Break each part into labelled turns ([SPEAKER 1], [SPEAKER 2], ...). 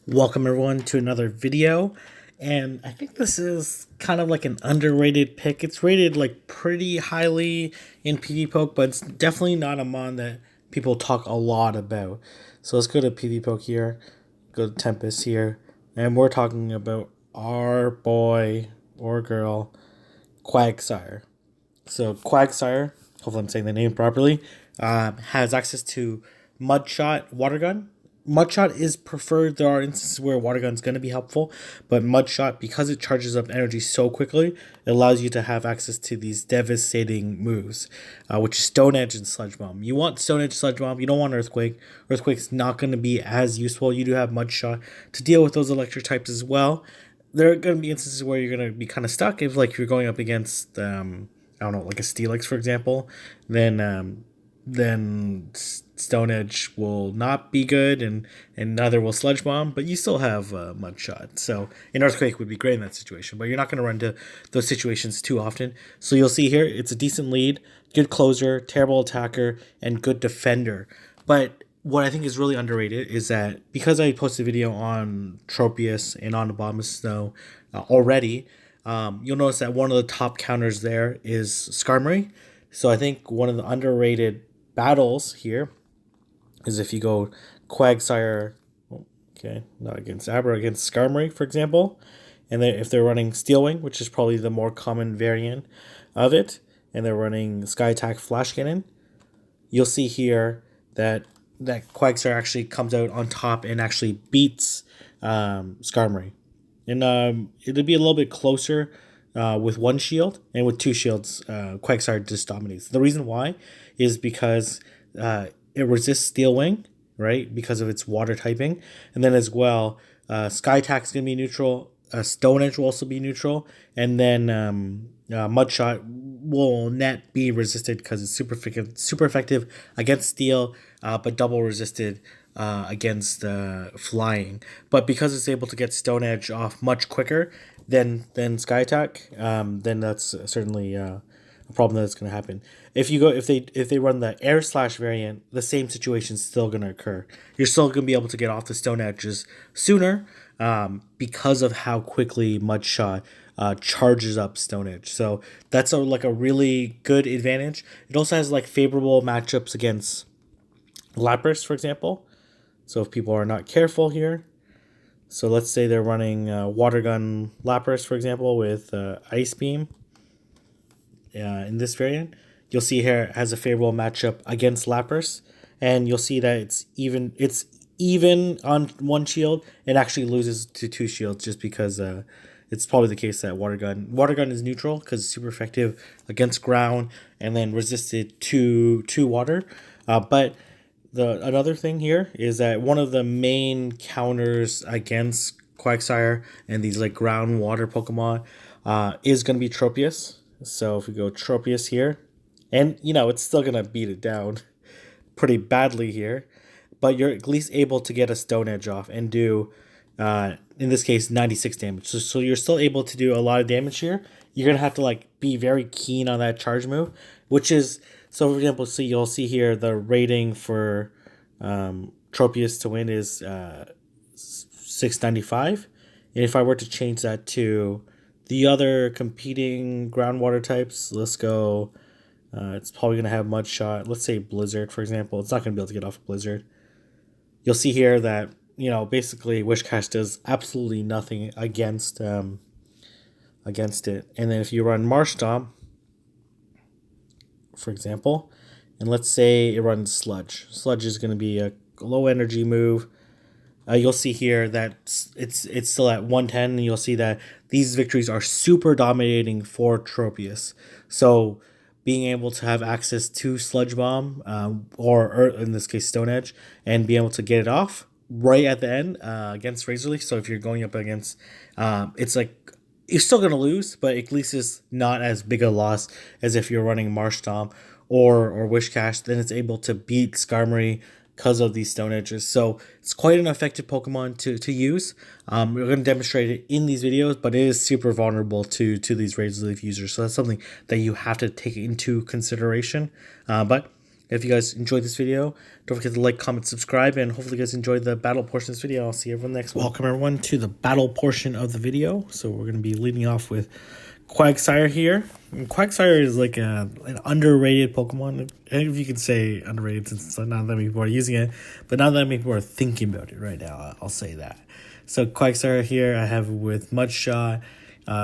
[SPEAKER 1] Welcome everyone to another video, and I think this is kind of like an underrated pick. It's rated like pretty highly in PvPoke, but it's definitely not a mon that people talk a lot about. So let's go to PvPoke here, go to Tempest here, and we're talking about our boy or girl, Quagsire. So Quagsire, hopefully I'm saying the name properly, has access to Mudshot Water Gun. Mudshot is preferred. There are instances where Water Gun's going to be helpful, but Mudshot, because it charges up energy so quickly, it allows you to have access to these devastating moves, which is Stone Edge and Sludge Bomb. You want Stone Edge, Sludge Bomb. You don't want Earthquake. Earthquake's not going to be as useful. You do have Mudshot to deal with those electric types as well. There are going to be instances where you're going to be kind of stuck if, like, you're going up against I don't know, like a Steelix, for example, then Stone Edge will not be good, and neither will Sludge Bomb, but you still have Mudshot. So an Earthquake would be great in that situation, but you're not going to run into those situations too often. So you'll see here, it's a decent lead, good closer, terrible attacker, and good defender. But what I think is really underrated is that because I posted a video on Tropius and on the bottom of snow already, you'll notice that one of the top counters there is Skarmory. So I think one of the underrated battles here is if you go Quagsire, okay, not against Abra, against Skarmory, for example, and if they're running Steel Wing, which is probably the more common variant of it, and they're running Sky Attack Flash Cannon, you'll see here that Quagsire actually comes out on top and actually beats Skarmory. And it'll be a little bit closer with one shield, and with two shields, Quagsire just dominates. The reason why is because it resists Steel Wing, right? Because of its water typing, and then as well, Sky Attack is gonna be neutral. Stone Edge will also be neutral, and then Mudshot will net be resisted because it's super effective against Steel, but double resisted against flying. But because it's able to get Stone Edge off much quicker than Sky Attack, then that's certainly a problem that's going to happen. If they run the Air Slash variant, the same situation's still going to occur. You're still going to be able to get off the Stone Edges sooner because of how quickly Mudshot charges up Stone Edge. So that's like a really good advantage. It also has like favorable matchups against Lapras, for example. So if people are not careful here, so let's say they're running Water Gun Lapras, for example, with Ice Beam in this variant, you'll see here it has a favorable matchup against Lapras, and you'll see that it's even on one shield and actually loses to two shields just because it's probably the case that Water Gun is neutral because it's super effective against ground and then resisted to water. But another thing here is that one of the main counters against Quagsire and these like ground water Pokemon is going to be Tropius. So if we go Tropius here, and it's still going to beat it down pretty badly here, but you're at least able to get a Stone Edge off and do, in this case, 96 damage. So you're still able to do a lot of damage here. You're going to have to like be very keen on that charge move, which is, so for example, you'll see here the rating for Tropius to win is 695. And if I were to change that to the other competing groundwater types, let's go, it's probably going to have Mudshot. Let's say Blizzard, for example. It's not going to be able to get off of Blizzard. You'll see here that, basically Wishcash does absolutely nothing against it. And then if you run Marshtomp, for example, and let's say it runs Sludge. Sludge is going to be a low energy move. You'll see here that it's still at 110, and you'll see that these victories are super dominating for Tropius. So being able to have access to Sludge Bomb, or in this case Stone Edge, and be able to get it off right at the end against Razor Leaf. So if you're going up against, it's like you're still going to lose, but at least it's not as big a loss as if you're running Marshtomp or Wishcash. Then it's able to beat Skarmory because of these Stone Edges. So it's quite an effective Pokemon to use. We're going to demonstrate it in these videos, but it is super vulnerable to these Razor Leaf users. So that's something that you have to take into consideration. But If you guys enjoyed this video, don't forget to like, comment, subscribe, and hopefully you guys enjoyed the battle portion of this video. I'll see everyone next one. Welcome everyone to the battle portion of the video. So we're going to be leading off with Quagsire here. And Quagsire is like an underrated Pokemon. I think if you could say underrated since not that many people are using it, but not that many people are thinking about it right now. I'll say that. So Quagsire here I have with Mud Shot,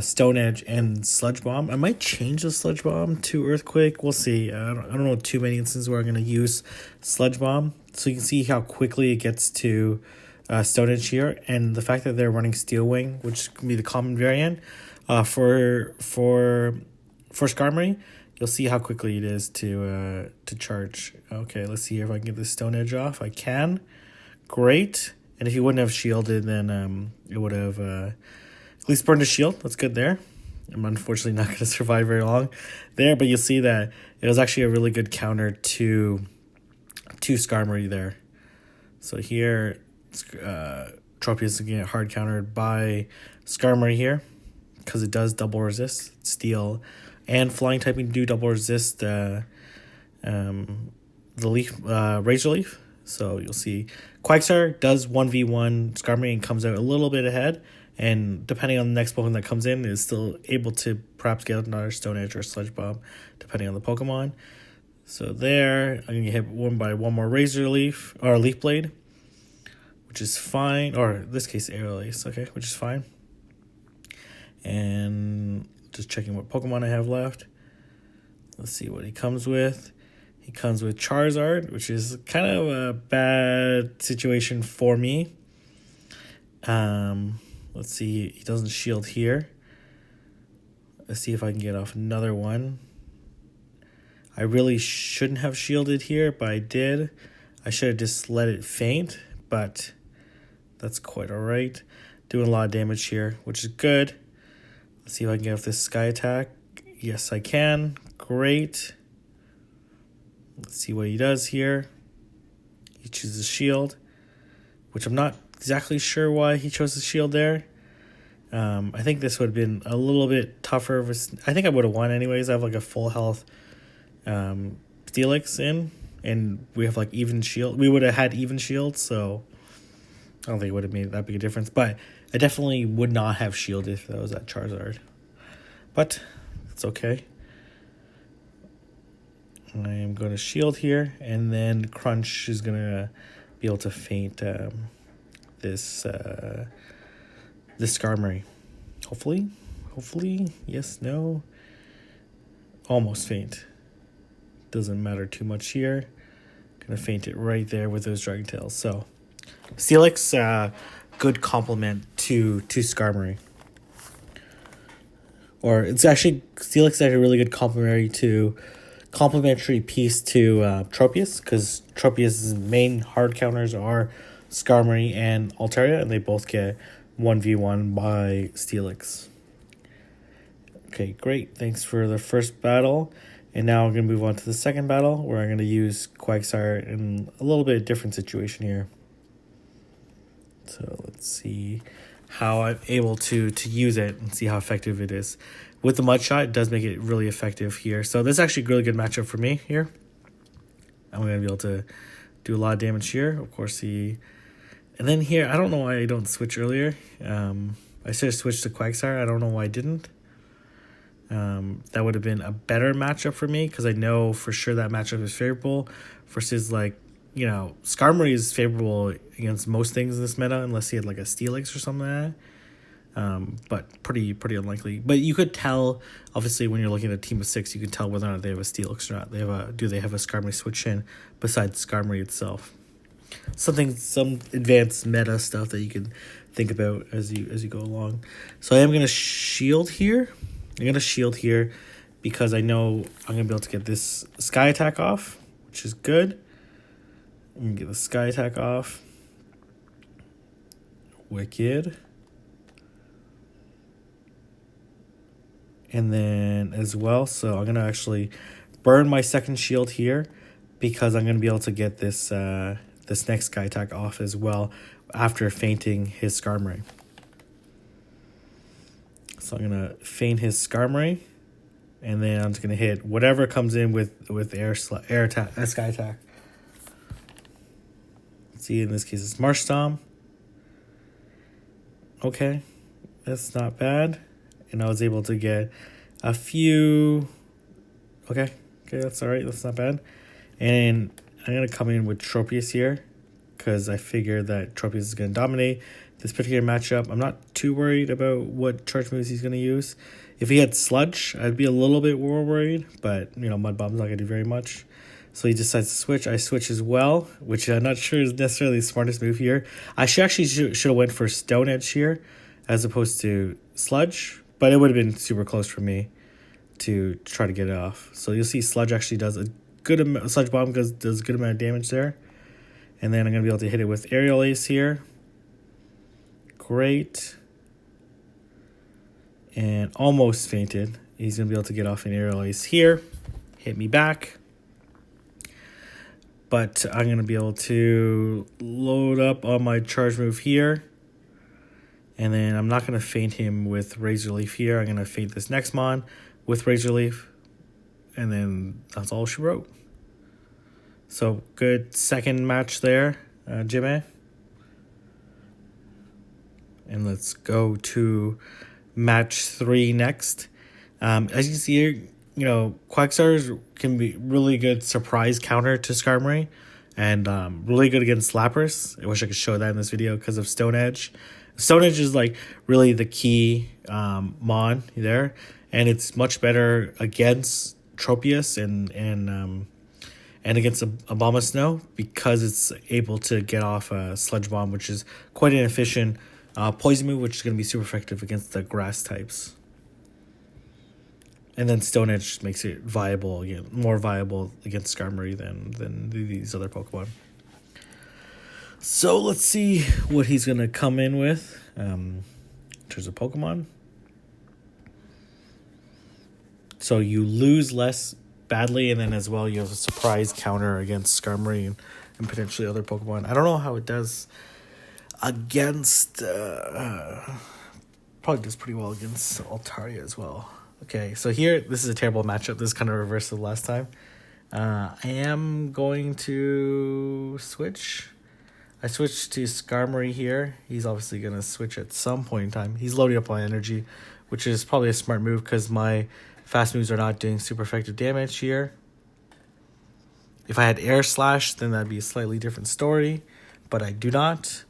[SPEAKER 1] Stone Edge, and Sludge Bomb. I might change the Sludge Bomb to Earthquake. We'll see. I don't know too many instances where I'm going to use Sludge Bomb. So you can see how quickly it gets to Stone Edge here. And the fact that they're running Steel Wing, which can be the common variant for Skarmory, you'll see how quickly it is to charge. Okay, let's see if I can get this Stone Edge off. I can. Great. And if you wouldn't have shielded, then it would have at least burned a shield. That's good there. I'm unfortunately not going to survive very long there, but you'll see that it was actually a really good counter to Skarmory there. So here, Tropius is going to get hard countered by Skarmory here because it does double resist. Steel and Flying typing do double resist the Razor Leaf. So you'll see Quagsire does 1v1 Skarmory and comes out a little bit ahead. And depending on the next Pokemon that comes in, is still able to perhaps get another Stone Edge or Sludge Bomb, depending on the Pokemon. So there, I'm going to get hit by one more Razor Leaf, or Leaf Blade, which is fine. Or in this case, Aerial Ace, okay, which is fine. And just checking what Pokemon I have left. Let's see what he comes with. He comes with Charizard, which is kind of a bad situation for me. Let's see, he doesn't shield here. Let's see if I can get off another one. I really shouldn't have shielded here, but I did. I should have just let it faint, but that's quite all right. Doing a lot of damage here, which is good. Let's see if I can get off this Sky Attack. Yes, I can. Great. Let's see what he does here. He chooses shield, which I'm not exactly sure why he chose the shield there. I think this would have been a little bit tougher. I think I would have won anyways. I have like a full health Steelix in, and we have like even shield. We would have had even shield, so I don't think it would have made that big a difference. But I definitely would not have shielded if that was that Charizard. But it's okay. I am going to shield here, and then Crunch is going to be able to feint this Skarmory. Hopefully, yes, no. Almost feint. Doesn't matter too much here. Going to feint it right there with those Dragon Tails. So, Steelix, good complement to Skarmory. Or it's actually, Steelix is actually a really good complementary piece to Tropius, because Tropius' main hard counters are Skarmory and Altaria, and they both get 1v1 by Steelix. Okay, great. Thanks for the first battle. And now I'm going to move on to the second battle, where I'm going to use Quagsire in a little bit different situation here. So let's see how I'm able to use it and see how effective it is. With the Mud Shot, it does make it really effective here. So this is actually a really good matchup for me here. I'm going to be able to do a lot of damage here. Of course, and then here, I don't know why I don't switch earlier. I should have switched to Quagsire. I don't know why I didn't. That would have been a better matchup for me, because I know for sure that matchup is favorable versus like, you know, Skarmory is favorable against most things in this meta unless he had like a Steelix or something like that. But pretty unlikely. But you could tell, obviously, when you're looking at a team of 6, you can tell whether or not they have a Steelix or not. Do they have a Skarmory switch in besides Skarmory itself? Some advanced meta stuff that you can think about as you go along. So I am gonna shield here. Because I know I'm gonna be able to get this Sky Attack off, which is good. I'm gonna get the Sky Attack off. Wicked. And then as well, so I'm going to actually burn my second shield here, because I'm going to be able to get this this next Sky Attack off as well after feinting his Skarmory. So I'm going to feint his Skarmory, and then I'm just gonna hit whatever comes in with air attack, sky attack. See, in this case, it's Marsh Stomp. Okay, that's not bad, and I was able to get a few. Okay, that's all right. That's not bad, and I'm gonna come in with Tropius here, because I figure that Tropius is gonna dominate this particular matchup. I'm not too worried about what charge moves he's gonna use. If he had Sludge, I'd be a little bit more worried, but Mud Bomb's not gonna do very much. So he decides to switch. I switch as well, which I'm not sure is necessarily the smartest move here. I should have went for Stone Edge here as opposed to Sludge, but it would have been super close for me to try to get it off. So you'll see Sludge actually does a good amount. Sludge Bomb does a good amount of damage there. And then I'm going to be able to hit it with Aerial Ace here. Great. And almost fainted. He's going to be able to get off an Aerial Ace here. Hit me back. But I'm going to be able to load up on my charge move here. And then I'm not going to feint him with Razor Leaf here. I'm going to feint this next Mon with Razor Leaf. And then that's all she wrote. So good second match there, Jimmy. And let's go to match 3 next. As you can see here, Quagsire can be really good surprise counter to Skarmory, and really good against Lapras. I wish I could show that in this video because of Stone Edge. Stone Edge is like really the key Mon there, and it's much better against Tropius and against Abomasnow because it's able to get off a Sludge Bomb, which is quite an efficient poison move, which is going to be super effective against the grass types. And then Stone Edge makes it viable, more viable against Skarmory than these other Pokemon. So let's see what he's going to come in with in terms of Pokemon. So you lose less badly, and then as well you have a surprise counter against Skarmory and potentially other Pokemon. I don't know how it does against... probably does pretty well against Altaria as well. Okay, so here, this is a terrible matchup. This is kind of reverse of last time. I am going to switch. I switched to Skarmory here. He's obviously going to switch at some point in time. He's loading up on energy, which is probably a smart move because my fast moves are not doing super effective damage here. If I had Air Slash, then that'd be a slightly different story, but I do not.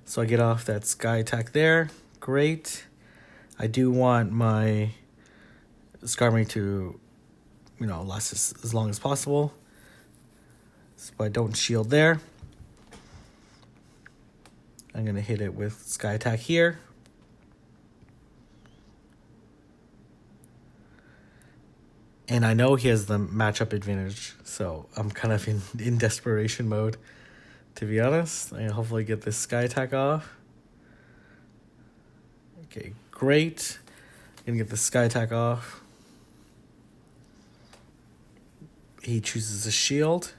[SPEAKER 1] So I get off that Sky Attack there. Great. I do want my Skarmory to, last as long as possible. So I don't shield there. I'm going to hit it with Sky Attack here. And I know he has the matchup advantage, so I'm kind of in desperation mode, to be honest. I hopefully get this Sky Attack off. Okay, great. Gonna get the Sky Attack off. He chooses a shield,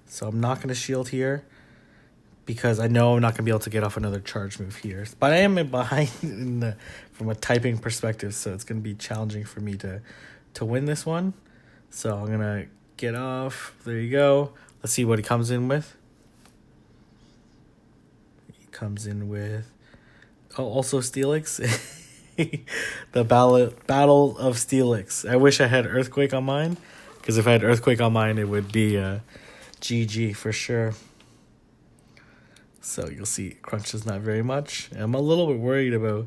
[SPEAKER 1] so I'm not going to shield here because I know I'm not going to be able to get off another charge move here. But I am behind from a typing perspective, so it's going to be challenging for me to win this one. So I'm going to get off. There you go. Let's see what he comes in with. He comes in with also Steelix. The battle of Steelix. I wish I had Earthquake on mine, because if I had Earthquake on mine, it would be GG for sure. So you'll see crunches not very much. I'm a little bit worried about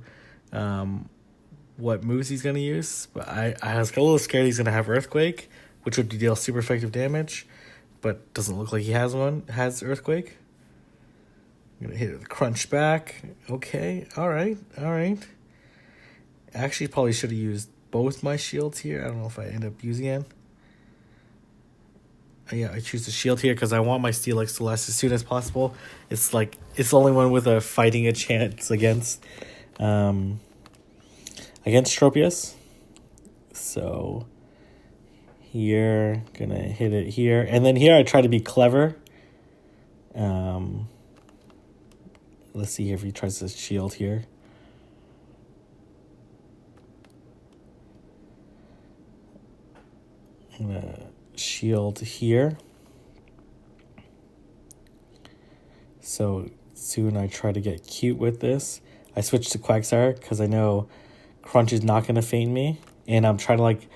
[SPEAKER 1] what moves he's going to use. But I was a little scared he's going to have Earthquake, which would deal super effective damage. But doesn't look like he has Earthquake. I'm going to hit it with Crunch back. Okay, all right. Actually, probably should have used both my shields here. I don't know if I end up using it. Yeah, I choose the shield here because I want my Steelix to last as soon as possible. It's like it's the only one with a fighting a chance against Tropius. So here, gonna hit it here, and then here I try to be clever. Let's see if he tries to shield here. I'm gonna shield here. So soon I try to get cute with this. I switched to Quagsire because I know Crunch is not going to feint me. And I'm trying to like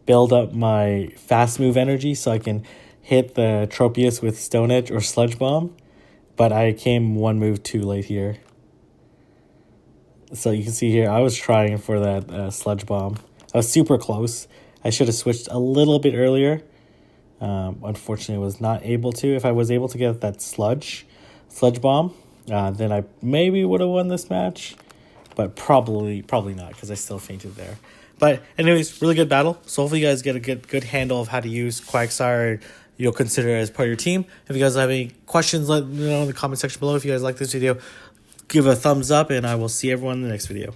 [SPEAKER 1] build up my fast move energy so I can hit the Tropius with Stone Edge or Sludge Bomb. But I came one move too late here. So you can see here, I was trying for that Sludge Bomb. I was super close. I should have switched a little bit earlier. Unfortunately, I was not able to. If I was able to get that Sludge Bomb, then I maybe would have won this match. But probably not, because I still fainted there. But anyways, really good battle. So hopefully you guys get a good handle of how to use Quagsire. You'll consider it as part of your team. If you guys have any questions, let me know in the comment section below. If you guys like this video, give a thumbs up, and I will see everyone in the next video.